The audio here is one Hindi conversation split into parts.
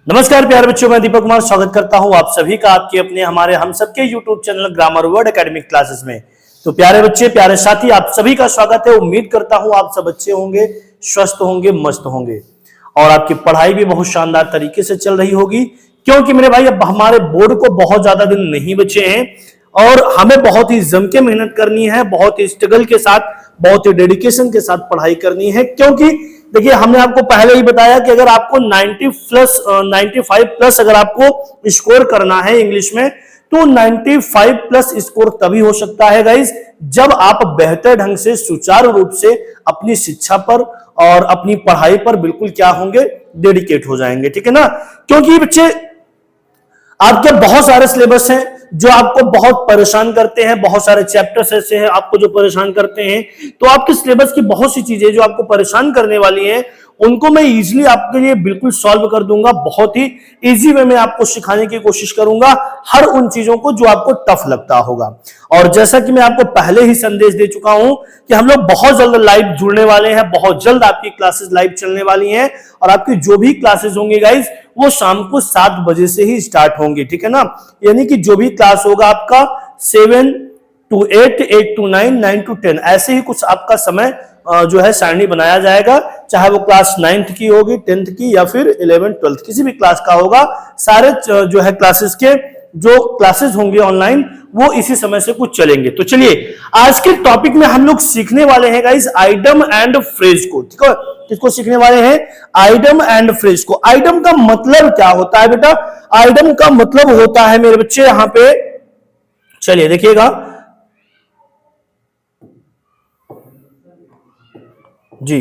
नमस्कार प्यारे बच्चों, मैं दीपक कुमार स्वागत करता हूं आप सभी का आपके अपने हमारे हम सबके YouTube channel grammar word academic classes में। तो प्यारे बच्चे, प्यारे साथी, आप सभी का स्वागत है। उम्मीद करता हूं आप सब अच्छे होंगे, स्वस्थ होंगे, मस्त होंगे और आपकी पढ़ाई भी बहुत शानदार तरीके से चल रही होगी। क्योंकि मेरे भाई अब हमारे बोर्ड को बहुत ज्यादा दिन नहीं बचे हैं और हमें बहुत ही जम के मेहनत करनी है, बहुत ही स्ट्रगल के साथ, बहुत ही डेडिकेशन के साथ पढ़ाई करनी है। क्योंकि देखिए, हमने आपको पहले ही बताया कि अगर आपको 95 प्लस अगर आपको स्कोर करना है इंग्लिश में, तो 95 प्लस स्कोर तभी हो सकता है गाइस जब आप बेहतर ढंग से सुचारू रूप से अपनी शिक्षा पर और अपनी पढ़ाई पर बिल्कुल क्या होंगे, डेडिकेट हो जाएंगे। ठीक है ना। क्योंकि बच्चे आपके बहुत सारे सिलेबस हैं जो आपको बहुत परेशान करते हैं, बहुत सारे चैप्टर्स ऐसे हैं आपको जो परेशान करते हैं। तो आपके सिलेबस की बहुत सी चीजें जो आपको परेशान करने वाली हैं, उनको मैं इजीली आपके लिए बिल्कुल सॉल्व कर दूंगा। बहुत ही इजी वे में आपको सिखाने की कोशिश करूंगा हर उन चीजों को जो आपको टफ लगता होगा। और जैसा कि मैं आपको पहले ही संदेश दे चुका हूं कि हम लोग बहुत जल्द लाइव जुड़ने वाले हैं, बहुत जल्द आपकी क्लासेस लाइव चलने वाली हैं और आपकी जो भी क्लासेस होंगी गाइज वो शाम को 7 बजे से ही स्टार्ट होंगी। ठीक है ना। यानी कि जो भी क्लास होगा आपका 7 to 8, 8 to 9, 9 to 10, ऐसे ही कुछ आपका समय जो है सारणी बनाया जाएगा। चाहे वो क्लास 9th की होगी, 10th की या फिर 11th 12th किसी भी क्लास का होगा, सारे जो है क्लासेस के जो क्लासेस होंगे ऑनलाइन वो इसी समय से कुछ चलेंगे। तो चलिए आज के टॉपिक में हम लोग सीखने वाले हैं गाइस आइटम एंड फ्रेज को। ठीक है, किसको सीखने वाले हैं? आइटम एंड फ्रेज को। आइटम का मतलब क्या होता है बेटा? आइटम का मतलब होता है मेरे बच्चे, यहां पे चलिए देखिएगा जी।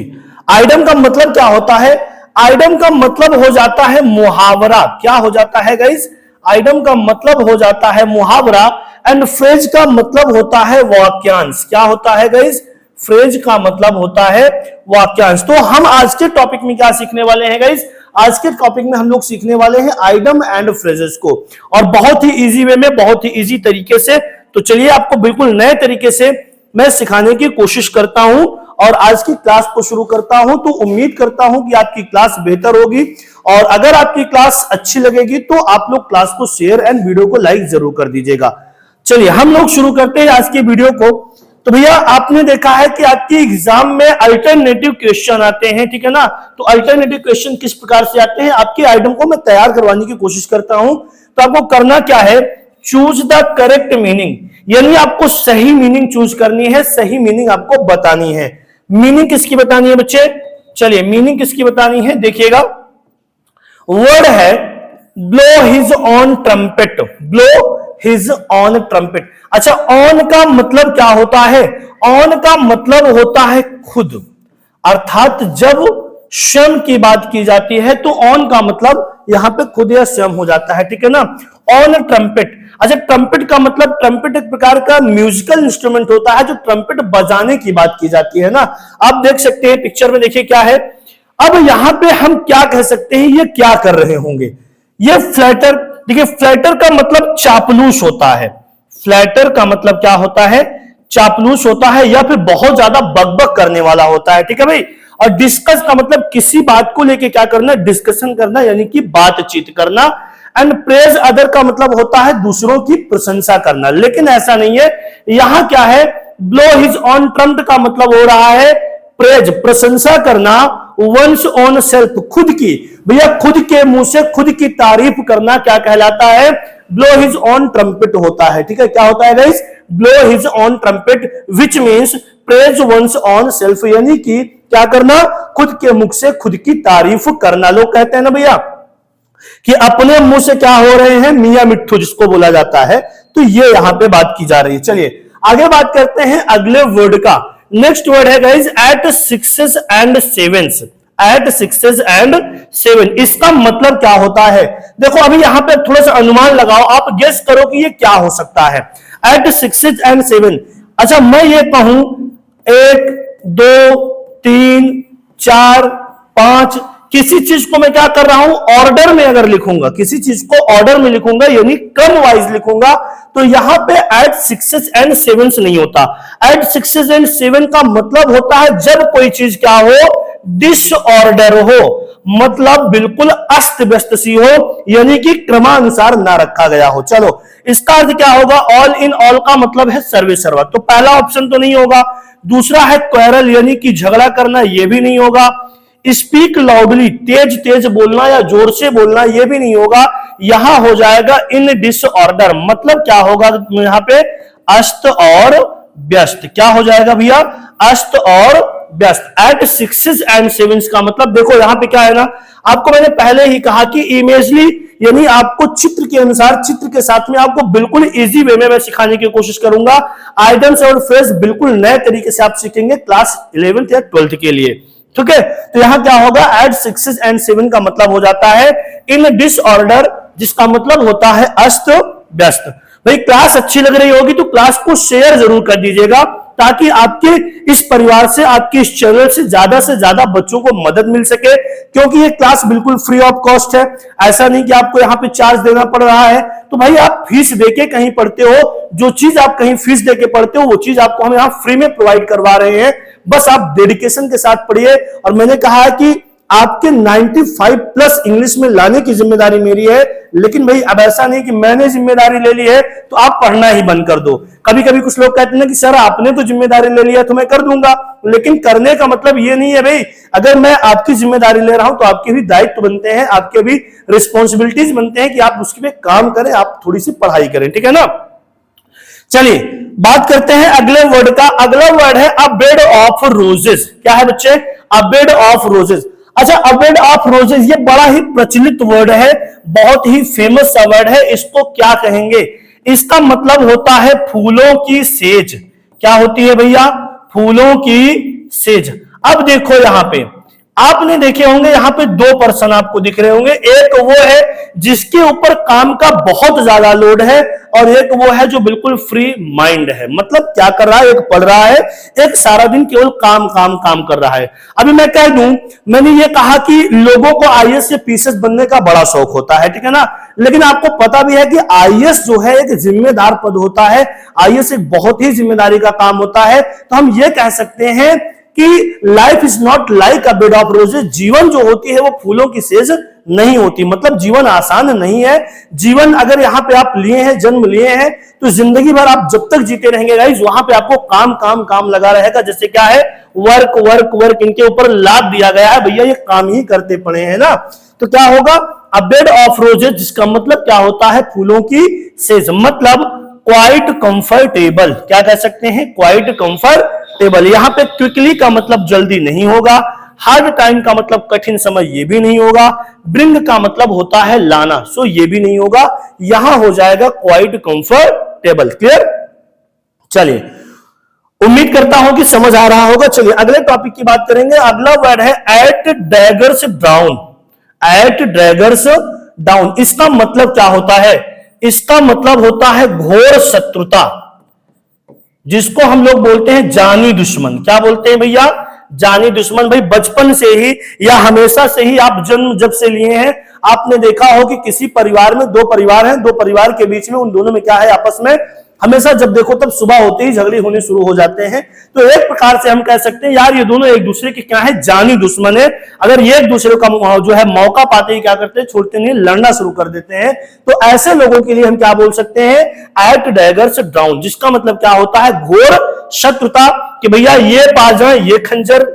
आइटम का मतलब क्या होता है? आइटम का मतलब हो जाता है मुहावरा। क्या हो जाता है गाइस? आइटम का मतलब हो जाता है मुहावरा एंड फ्रेज का मतलब होता है वाक्यांश। क्या होता है गाइस? फ्रेज का मतलब होता है वाक्यांश। तो हम आज के टॉपिक में क्या सीखने वाले हैं गाइस? आज के टॉपिक में हम लोग सीखने वाले हैं आइटम एंड फ्रेजेस को, और बहुत ही इजी वे में, बहुत ही इजी तरीके से। तो चलिए आपको बिल्कुल नए तरीके से मैं सिखाने की कोशिश करता हूं और आज की क्लास को शुरू करता हूं। तो उम्मीद करता हूं कि आपकी क्लास बेहतर होगी और अगर आपकी क्लास अच्छी लगेगी तो आप लोग क्लास को शेयर एंड वीडियो को लाइक जरूर कर दीजिएगा। चलिए हम लोग शुरू करते हैं आज की वीडियो को। तो भैया आपने देखा है कि आपकी एग्जाम में अल्टरनेटिव क्वेश्चन आते हैं। ठीक है ना। तो अल्टरनेटिव क्वेश्चन किस प्रकार से आते हैं, आपके आइटम को मैं तैयार करवाने की कोशिश करता हूं। तो आपको करना क्या है? चूज द करेक्ट मीनिंग, यानी आपको सही मीनिंग चूज करनी है, सही मीनिंग आपको बतानी है। मीनिंग किसकी बतानी है बच्चे? चलिए मीनिंग किसकी बतानी है देखिएगा। वर्ड है blow his own trumpet. Blow his own trumpet. अच्छा, ऑन का मतलब क्या होता है? ऑन का मतलब होता है खुद, अर्थात जब स्वयं की बात की जाती है तो ऑन का मतलब यहां पे खुद या स्वयं हो जाता है। ठीक है ना। On trumpet. अच्छा, ट्रम्पेट का मतलब, ट्रम्पेट एक प्रकार का म्यूजिकल इंस्ट्रूमेंट होता है जो ट्रम्पेट बजाने की बात की जाती है ना। आप देख सकते हैं पिक्चर में, देखिए क्या है। अब यहां पे हम क्या कह सकते हैं, ये क्या कर रहे होंगे? ये फ्लैटर। देखिए, फ्लैटर का मतलब चापलूस होता है। फ्लैटर का मतलब क्या होता है? चापलूस होता है या फिर बहुत ज्यादा बकबक करने वाला होता है। ठीक है भाई। और डिस्कस का मतलब किसी बात को लेके क्या करना, डिस्कशन करना, यानी कि बातचीत करना। एंड प्रेज अदर का मतलब होता है दूसरों की प्रशंसा करना, लेकिन ऐसा नहीं है। यहां क्या है? ब्लो हिज ऑन ट्रम्प का मतलब हो रहा है प्रेज, प्रशंसा करना, वंस ऑन सेल्फ, खुद की। भैया खुद के मुंह से खुद की तारीफ करना क्या कहलाता है? ब्लो हिज ऑन ट्रम्पेट होता है। ठीक है, क्या होता है guys? Blow his own trumpet, which means praise one's own self, यानी कि क्या करना? खुद के मुख से खुद की तारीफ करना। लोग कहते हैं ना भैया कि अपने मुंह से क्या हो रहे हैं, मियां मिट्ठू जिसको बोला जाता है। तो ये यहां पे बात की जा रही है। चलिए आगे बात करते हैं अगले वर्ड का। नेक्स्ट वर्ड है guys at 6 and 7। At 6 and 7, इसका मतलब क्या होता है? देखो अभी यहां पे थोड़ा सा अनुमान लगाओ, आप गेस करो कि ये क्या हो सकता है। At 6 and 7। अच्छा, मैं ये कहूं 1 2 3 4 5, किसी चीज को मैं क्या कर रहा हूं, ऑर्डर में अगर लिखूंगा, किसी चीज को ऑर्डर में लिखूंगा यानी क्रम वाइज लिखूंगा, तो यहां पे एट 6 and 7 नहीं होता। एट 6 and 7 का मतलब होता है जब कोई चीज क्या हो, डिसऑर्डर हो, मतलब बिल्कुल अस्त व्यस्त सी हो, यानी कि क्रमानुसार ना रखा गया हो। चलो इसका अर्थ क्या होगा? ऑल इन ऑल का मतलब है सर्वे सर्वा, तो पहला ऑप्शन तो नहीं होगा। दूसरा है क्वेरल यानी कि झगड़ा करना, यह भी नहीं होगा। स्पीक लाउडली तेज तेज बोलना या जोर से बोलना, यह भी नहीं होगा। यहां हो जाएगा इन डिसऑर्डर, मतलब क्या होगा यहां पे? अस्त और व्यस्त। क्या हो जाएगा भैया? अस्त और व्यस्त। एट सिक्सेस एंड सेवेंस का मतलब देखो यहां पे क्या है ना, आपको मैंने पहले ही कहा कि इमेजली यानी आपको चित्र के अनुसार, चित्र के साथ में आपको बिल्कुल इजी वे में मैं सिखाने की कोशिश करूंगा। आइडम्स और फ्रेज बिल्कुल नए तरीके से आप सीखेंगे क्लास 11th या 12th के लिए, ठीक है। तो यहां क्या होगा? एट सिक्सेस एंड सेवन का मतलब हो जाता है इन डिसऑर्डर, जिसका मतलब होता है अस्त व्यस्त। भाई क्लास अच्छी लग रही होगी तो क्लास को शेयर जरूर कर दीजिएगा, ताकि आपके इस परिवार से, आपके इस चैनल से ज्यादा बच्चों को मदद मिल सके, क्योंकि ये क्लास बिल्कुल फ्री ऑफ कॉस्ट है। ऐसा नहीं कि आपको यहाँ पे चार्ज देना पड़ रहा है। तो भाई आप फीस देके कहीं पढ़ते हो, जो चीज आप कहीं फीस देके पढ़ते हो वो चीज आपको हम यहाँ फ्री में प्रोवाइड करवा रहे हैं। बस आप डेडिकेशन के साथ पढ़िए। और मैंने कहा है कि आपके 95 प्लस इंग्लिश में लाने की जिम्मेदारी मेरी है, लेकिन भाई अब ऐसा नहीं कि मैंने जिम्मेदारी ले ली है तो आप पढ़ना ही बंद कर दो। कभी कभी कुछ लोग कहते हैं कि सर आपने तो जिम्मेदारी ले लिया तो मैं कर दूंगा, लेकिन करने का मतलब ये नहीं है भाई। अगर मैं आपकी जिम्मेदारी ले रहा हूं तो आपके भी दायित्व बनते हैं, आपके भी रिस्पॉन्सिबिलिटीज बनते हैं कि आप उसके पे काम करें, आप थोड़ी सी पढ़ाई करें, ठीक है ना। चलिए बात करते हैं अगले वर्ड का। अगला वर्ड है अ बेड ऑफ रोजेस। क्या है बच्चे? अ बेड ऑफ रोजेस। अच्छा, अ बेड ऑफ रोजेस ये बड़ा ही प्रचलित वर्ड है, बहुत ही फेमस सा वर्ड है। इसको क्या कहेंगे? इसका मतलब होता है फूलों की सेज। क्या होती है भैया? फूलों की सेज। अब देखो यहां पे आपने देखे होंगे, यहां पे दो पर्सन आपको दिख रहे होंगे। एक वो है जिसके ऊपर काम का बहुत ज्यादा लोड है, और एक वो है जो बिल्कुल फ्री माइंड है। मतलब क्या कर रहा है? एक पढ़ रहा है, एक सारा दिन केवल काम काम काम कर रहा है। अभी मैं कह दूं, मैंने ये कहा कि लोगों को आईएएस से पीसीएस बनने का बड़ा शौक होता है, ठीक है ना। लेकिन आपको पता भी है कि आईएएस जो है एक जिम्मेदार पद होता है। आईएएस एक बहुत ही जिम्मेदारी का काम होता है। तो हम ये कह सकते हैं कि life is not like a bed of roses. जीवन जो होती है वो फूलों की सेज नहीं होती। मतलब जीवन आसान नहीं है। जीवन अगर यहां पे आप लिए हैं, जन्म लिए हैं, तो जिंदगी भर आप जब तक जीते रहेंगे गाइस, वहां पे आपको काम काम काम लगा रहेगा। जैसे क्या है? वर्क वर्क वर्क, इनके ऊपर लाद दिया गया है, भैया ये काम ही करते पड़े हैं ना। तो क्या होगा? अ बेड ऑफ रोजेस, जिसका मतलब क्या होता है? फूलों की सेज। मतलब क्वाइट कंफर्टेबल। क्या कह सकते हैं? Quite comfortable. यहां पे क्विकली का मतलब जल्दी नहीं होगा। हार्ड टाइम का मतलब कठिन समय, ये भी नहीं होगा। ब्रिंग का मतलब होता है लाना, सो ये भी नहीं होगा। यहां हो जाएगा क्वाइट कंफर्टेबल। क्लियर? चलिए, उम्मीद करता हूं कि समझ आ रहा होगा। चलिए अगले टॉपिक की बात करेंगे। अगला वर्ड है at daggers down. At daggers down, इसका मतलब क्या होता है? इसका मतलब होता है घोर शत्रुता, जिसको हम लोग बोलते हैं जानी दुश्मन। क्या बोलते हैं भैया? जानी दुश्मन। भाई बचपन से ही या हमेशा से ही आप जन्म जब से लिए हैं, आपने देखा हो कि किसी परिवार में दो परिवार हैं, दो परिवार के बीच में उन दोनों में क्या है? आपस में हमेशा जब देखो तब सुबह होते ही झगड़े होने शुरू हो जाते हैं। तो एक प्रकार से हम कह सकते हैं यार ये दोनों एक दूसरे के क्या है? जानी दुश्मन है। अगर ये एक दूसरे का जो है मौका पाते ही क्या करते हैं? छोड़ते नहीं, लड़ना शुरू कर देते हैं। तो ऐसे लोगों के लिए हम क्या बोल सकते हैं? एट डैगर्स डाउन, जिसका मतलब क्या होता है? घोर शत्रुता, कि भैया ये पा जाए ये खंजर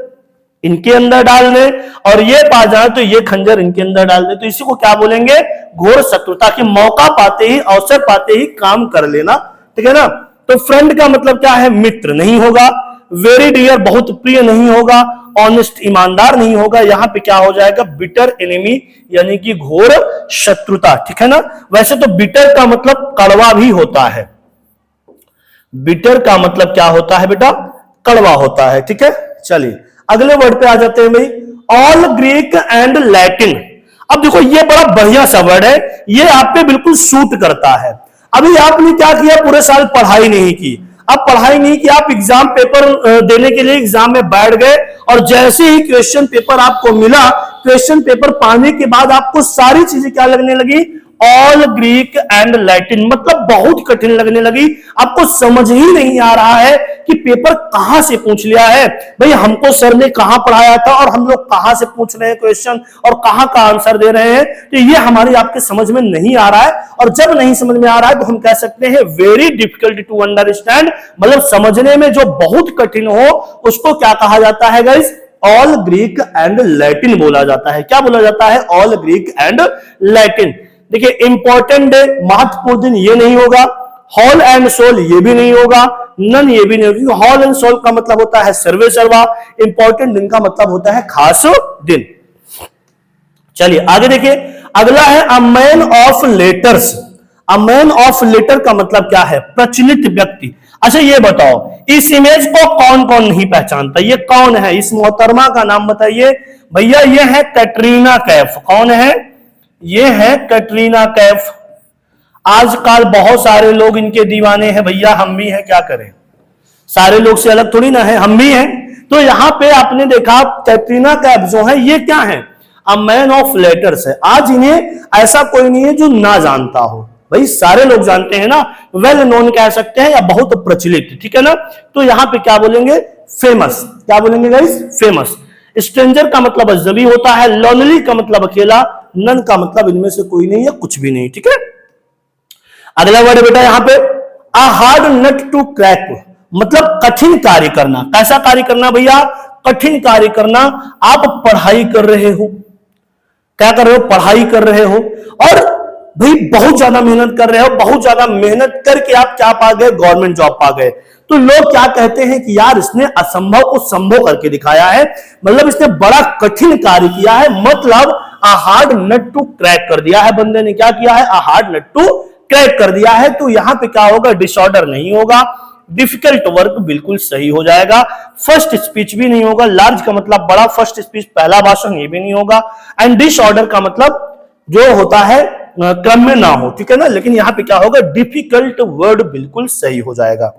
इनके अंदर डाल दे, और ये पा जाए तो ये खंजर इनके अंदर डाल दे। तो इसी को क्या बोलेंगे? घोर शत्रुता। कि मौका पाते ही, अवसर पाते ही काम कर लेना, ठीक है ना। तो फ्रेंड का मतलब क्या है? मित्र नहीं होगा। वेरी डियर, बहुत प्रिय नहीं होगा। ऑनेस्ट, ईमानदार नहीं होगा। यहां पे क्या हो जाएगा? बिटर एनिमी, यानी कि घोर शत्रुता, ठीक है ना। वैसे तो बिटर का मतलब कड़वा भी होता है। बिटर का मतलब क्या होता है बेटा? कड़वा होता है, ठीक है। चलिए अगले वर्ड पे आ जाते हैं भाई। All Greek and Latin. अब देखो ये बड़ा बढ़िया सा वर्ड है, ये आप पे बिल्कुल सूट करता है। अभी आपने क्या किया? पूरे साल पढ़ाई नहीं की। अब पढ़ाई नहीं की, आप एग्जाम पेपर देने के लिए एग्जाम में बैठ गए, और जैसे ही क्वेश्चन पेपर आपको मिला, क्वेश्चन पेपर पाने के बाद आपको सारी चीजें क्या लगने लगी? ऑल ग्रीक एंड लैटिन, मतलब बहुत कठिन लगने लगी, आपको समझ ही नहीं आ रहा है कि पेपर कहां से पूछ लिया है। भाई हमको सर ने कहां पढ़ाया था और हम लोग कहां से पूछ रहे हैं क्वेश्चन और कहां का आंसर दे रहे हैं, तो ये हमारी आपके समझ में नहीं आ रहा है। और जब नहीं समझ में आ रहा है तो हम कह सकते हैं वेरी डिफिकल्ट टू अंडरस्टैंड, मतलब समझने में जो बहुत कठिन हो उसको क्या कहा जाता है guys, all Greek and Latin बोला जाता है। क्या बोला जाता है, ऑल ग्रीक एंड लैटिन। देखिए इंपॉर्टेंट डे, महत्वपूर्ण दिन, ये नहीं होगा। हॉल एंड सोल ये भी नहीं होगा, नन ये भी नहीं होगा, क्योंकि हॉल एंड सोल का मतलब होता है सर्वे सर्वा, इंपॉर्टेंट दिन का मतलब होता है खास दिन। चलिए आगे देखिए, अगला है a man of letters. A man of letter का मतलब क्या है, प्रचलित व्यक्ति। अच्छा ये बताओ, इस इमेज को कौन कौन नहीं पहचानता, ये कौन है, इस मोहतरमा का नाम बताइए भैया। ये है कैटरीना कैफ। कौन है, ये है कैटरीना कैफ। आजकल बहुत सारे लोग इनके दीवाने हैं भैया, हम भी हैं, क्या करें, सारे लोग से अलग थोड़ी ना है, हम भी हैं। तो यहां पे आपने देखा कैटरीना कैफ जो है ये क्या है, अ मैन ऑफ लेटर्स है। आज इन्हें ऐसा कोई नहीं है जो ना जानता हो, भाई सारे लोग जानते हैं ना, वेल नोन कह सकते हैं या बहुत प्रचलित, ठीक है ना। तो यहां पे क्या बोलेंगे, फेमस। क्या बोलेंगे गाइस, फेमस। स्ट्रेंजर का मतलब अजनबी होता है, लोनली का मतलब अकेला, नन का मतलब इनमें से कोई नहीं है, कुछ भी नहीं, ठीक है। अगला वर्ड है बेटा यहां पे, a hard nut to crack, मतलब कठिन कार्य करना। कैसा कार्य करना भैया, कठिन कार्य करना। आप पढ़ाई कर रहे हो, क्या कर रहे हो, पढ़ाई कर रहे हो, और भाई बहुत ज्यादा मेहनत कर रहे हो, बहुत ज्यादा मेहनत करके आप क्या पा गए, गवर्नमेंट जॉब पा गए। तो लोग क्या कहते हैं कि यार इसने असंभव को संभव करके दिखाया है, मतलब इसने बड़ा कठिन कार्य किया है, मतलब a hard nut to crack कर दिया है बंदे ने। क्या किया है, a hard nut to crack कर दिया है। तो यहां पे क्या होगा, डिसऑर्डर नहीं होगा, डिफिकल्ट वर्क बिल्कुल सही हो जाएगा, फर्स्ट स्पीच भी नहीं होगा, लार्ज का मतलब बड़ा, फर्स्ट स्पीच पहला भाषण ये भी नहीं होगा, एंड डिसऑर्डर का मतलब जो होता है क्रम में ना हो, ठीक है ना। लेकिन यहां पे क्या होगा, डिफिकल्ट वर्ड बिल्कुल सही हो जाएगा।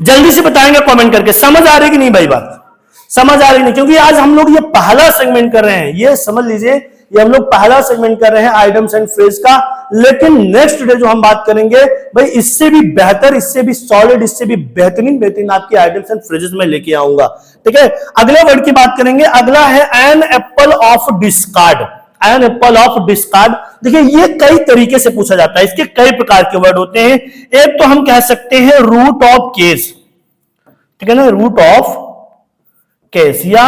जल्दी से बताएंगे कमेंट करके, समझ आ रही कि नहीं भाई बात, समझ आ रही नहीं, क्योंकि आज हम लोग ये पहला सेगमेंट कर रहे हैं, ये समझ लीजिए, ये हम लोग पहला सेगमेंट कर रहे हैं आइटम्स एंड फ्रेज का। लेकिन नेक्स्ट डे जो हम बात करेंगे भाई, इससे भी बेहतर, इससे भी सॉलिड, इससे भी बेहतरीन बेहतरीन आपकी आइटम्स एंड फ्रेजेस में लेके आऊंगा, ठीक है। अगले वर्ड की बात करेंगे, अगला है an apple of discord. An apple of discord, देखिए ये कई तरीके से पूछा जाता है, इसके कई प्रकार के वर्ड होते हैं। एक तो हम कह सकते हैं रूट ऑफ केस, ठीक है ना, रूट ऑफ केस, या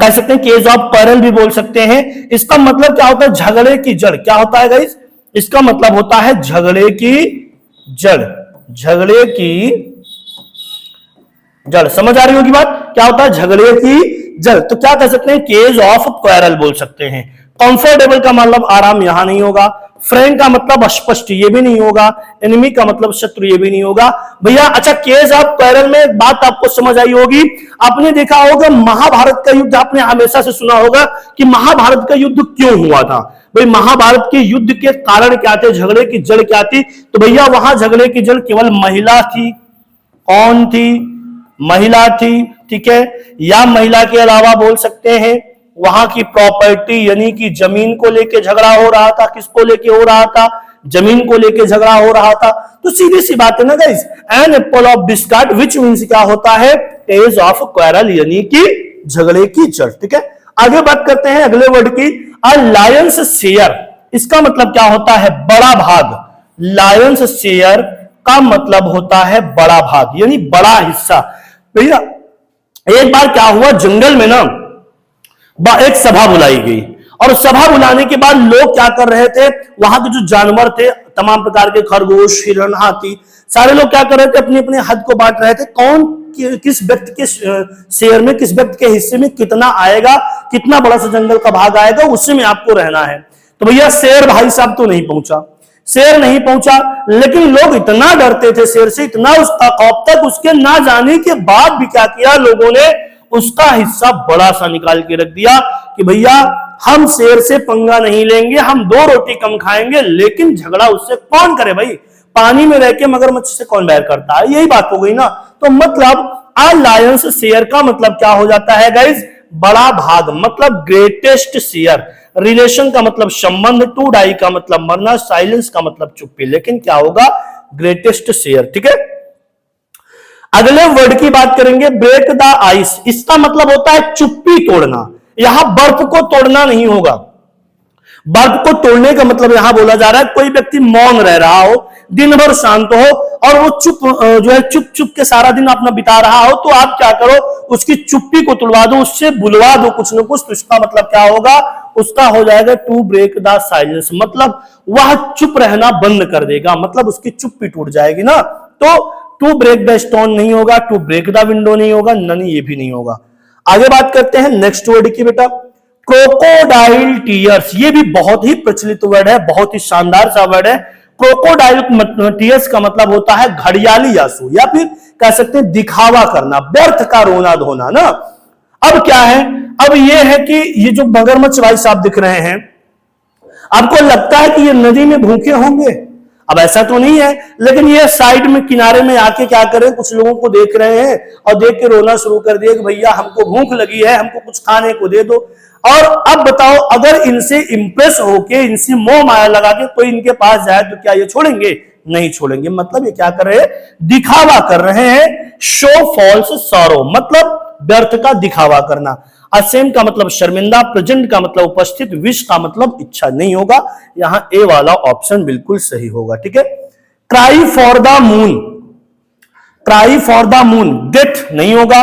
कह सकते हैं केस ऑफ परल भी बोल सकते हैं। इसका मतलब क्या होता है, झगड़े की जड़। क्या होता है गाइस, इसका मतलब होता है झगड़े की जड़, झगड़े की जड़। समझ आ रही होगी बात, क्या होता है झगड़े की जड़। तो क्या कह सकते हैं, केस ऑफ क्वेरल बोल सकते हैं। कंफर्टेबल का मतलब आराम, यहां नहीं होगा। फ्रेंड का मतलब अस्पष्ट, ये भी नहीं होगा। एनिमी का मतलब शत्रु, ये भी नहीं होगा भैया। अच्छा केस ऑफ क्वेरल में एक बात आपको समझ आई होगी, आपने देखा होगा महाभारत का युद्ध, आपने हमेशा से सुना होगा कि महाभारत का युद्ध क्यों हुआ था। भाई महाभारत के युद्ध के कारण क्या थे, झगड़े की जड़ क्या थी, तो भैया वहां झगड़े की जड़ केवल महिला थी। कौन थी, महिला थी, ठीक है। या महिला के अलावा बोल सकते हैं वहां की प्रॉपर्टी यानी कि जमीन को लेके झगड़ा हो रहा था। किसको लेके हो रहा था, जमीन को लेके झगड़ा हो रहा था। तो सीधी सी बात है ना guys, an apple of discord which means क्या होता है, केस ऑफ क्वेरल यानी कि झगड़े की जड़, ठीक है। आगे बात करते हैं अगले वर्ड की, अ लायंस शेयर। इसका मतलब क्या होता है, बड़ा भाग। लायंस शेयर का मतलब होता है बड़ा भाग यानी बड़ा हिस्सा। भैया एक बार क्या हुआ, जंगल में ना एक सभा बुलाई गई, और सभा बुलाने के बाद लोग क्या कर रहे थे, वहां के जो जानवर थे, तमाम प्रकार के खरगोश, हिरण, हाथी, सारे लोग क्या कर रहे थे, अपने अपने हद को बांट रहे थे। कौन किस व्यक्ति के शेयर में, किस व्यक्ति के हिस्से में कितना आएगा, कितना बड़ा सा जंगल का भाग आएगा, उससे में आपको रहना है। तो भैया शेर भाई साहब तो नहीं पहुंचा, शेर नहीं पहुंचा, लेकिन लोग इतना डरते थे शेर से, इतना उसका खौफ तक, उसके ना जाने के बाद भी क्या किया लोगों ने, उसका हिस्सा बड़ा सा निकाल के रख दिया कि भैया हम शेर से पंगा नहीं लेंगे, हम 2 रोटी कम खाएंगे, लेकिन झगड़ा उससे कौन करे भाई, पानी में रह के मगरमच्छ से कौन बैर करता है, यही बात हो गई ना। तो मतलब अ लायंस शेयर का मतलब क्या हो जाता है गाइस, बड़ा भाग मतलब ग्रेटेस्ट शेयर, रिलेशन का मतलब संबंध, टू डाई का मतलब मरना, साइलेंस का मतलब चुप्पी, लेकिन क्या होगा ग्रेटेस्ट शेयर। ठीक है, अगले वर्ड की बात करेंगे ब्रेक द आइस। इसका मतलब होता है चुप्पी तोड़ना। यहां बर्फ को तोड़ना नहीं होगा। बर्फ को तोड़ने का मतलब यहां बोला जा रहा है कोई व्यक्ति मौन रह रहा हो, दिन भर शांत हो और वो जो है चुप चुप के सारा दिन अपना बिता रहा हो, तो आप क्या करो उसकी चुप्पी को तोड़वा दो, उससे बुलवा दो कुछ न कुछ। तो इसका मतलब क्या होगा, उसका हो जाएगा टू ब्रेक द साइलेंस, मतलब वह चुप रहना बंद कर देगा, मतलब उसकी चुप्पी टूट जाएगी ना। तो टू ब्रेक द स्टोन नहीं होगा, टू ब्रेक द विंडो नहीं होगा, नन ये भी नहीं होगा। आगे बात करते हैं नेक्स्ट वर्ड की बेटा, क्रोकोडाइल टीयर्स। ये भी बहुत ही प्रचलित वर्ड है, बहुत ही शानदार सा वर्ड है। क्रोकोडाइल टीयर्स का मतलब होता है घड़ियाली आंसू, या फिर कह सकते हैं दिखावा करना, व्यर्थ का रोना धोना ना। अब क्या है, अब ये है कि ये जो मगरमच्छ भाई साहब दिख रहे हैं, आपको लगता है कि ये नदी में भूखे होंगे? अब ऐसा तो नहीं है, लेकिन ये साइड में किनारे में आके क्या करें, कुछ लोगों को देख रहे हैं और देख के रोना शुरू कर दिए कि भैया हमको भूख लगी है, हमको कुछ खाने को दे दो। और अब बताओ, अगर इनसे इंप्रेस होके, इनसे मोह माया लगा के कोई इनके पास जाए तो क्या ये छोड़ेंगे? नहीं छोड़ेंगे। मतलब ये क्या कर रहे हैं, दिखावा कर रहे हैं। शो फॉल्स सॉरो मतलब व्यर्थ का दिखावा करना। असेम का मतलब शर्मिंदा, प्रेजेंट का मतलब उपस्थित, विश का मतलब इच्छा नहीं होगा। यहां ए वाला ऑप्शन बिल्कुल सही होगा। ठीक है, cry for the moon, cry for the moon, death नहीं होगा।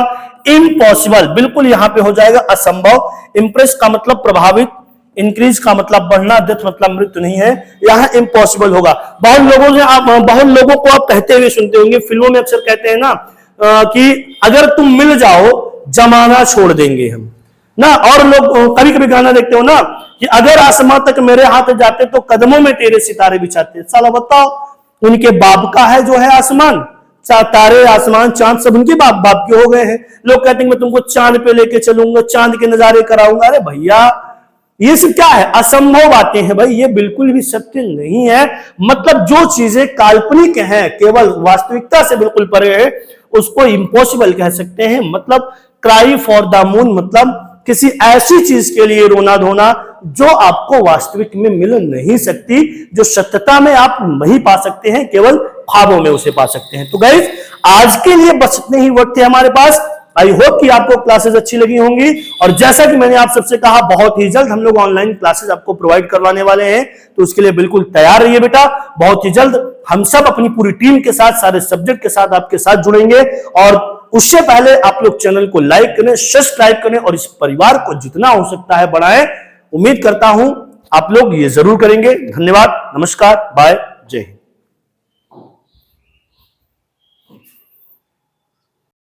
इम्पॉसिबल बिल्कुल यहां पे हो जाएगा असंभव। इंप्रेस का मतलब प्रभावित, इंक्रीज का मतलब बढ़ना, डेथ मतलब मृत्यु नहीं है, यहां इम्पॉसिबल होगा। बहुत लोगों को आप कहते हुए सुनते होंगे, फिल्मों में अक्सर कहते हैं ना कि अगर तुम मिल जाओ जमाना छोड़ देंगे हम ना। और लोग कभी कभी गाना देखते हो ना कि अगर आसमां तक मेरे हाथ जाते तो कदमों में तेरे सितारे बिछाते। साला बताओ, उनके बाप का है जो है आसमान, तारे, आसमान, चांद सब उनके बाप बाप के हो गए हैं। लोग कहते हैं मैं तुमको चांद पे लेके चलूंगा, चांद के नजारे कराऊंगा। अरे भैया ये सब क्या है, असंभव बातें हैं भाई, ये बिल्कुल भी सत्य नहीं है। मतलब जो चीजें काल्पनिक हैं, केवल वास्तविकता से बिल्कुल परे है, उसको इम्पॉसिबल कह सकते हैं। मतलब क्राई फॉर द मून मतलब किसी ऐसी चीज के लिए रोना धोना जो आपको वास्तविक में मिल नहीं सकती, जो सत्यता में आप नहीं पा सकते हैं, केवल ख्वाबों में उसे पा सकते हैं। तो गाइस आज के लिए बस इतने ही वक्त थे हमारे पास। आई होप कि आपको क्लासेस अच्छी लगी होंगी, और जैसा कि मैंने आप सबसे कहा बहुत ही जल्द हम लोग ऑनलाइन क्लासेस आपको प्रोवाइड करवाने वाले हैं, तो उसके लिए बिल्कुल तैयार रहिए बेटा। बहुत ही जल्द हम सब अपनी पूरी टीम के साथ, सारे सब्जेक्ट के साथ आपके साथ जुड़ेंगे, और उससे पहले आप लोग चैनल को लाइक करें, सब्सक्राइब करें और इस परिवार को जितना हो सकता है बढ़ाएं। उम्मीद करता हूं आप लोग ये जरूर करेंगे। धन्यवाद, नमस्कार, बाय, जय हिंद।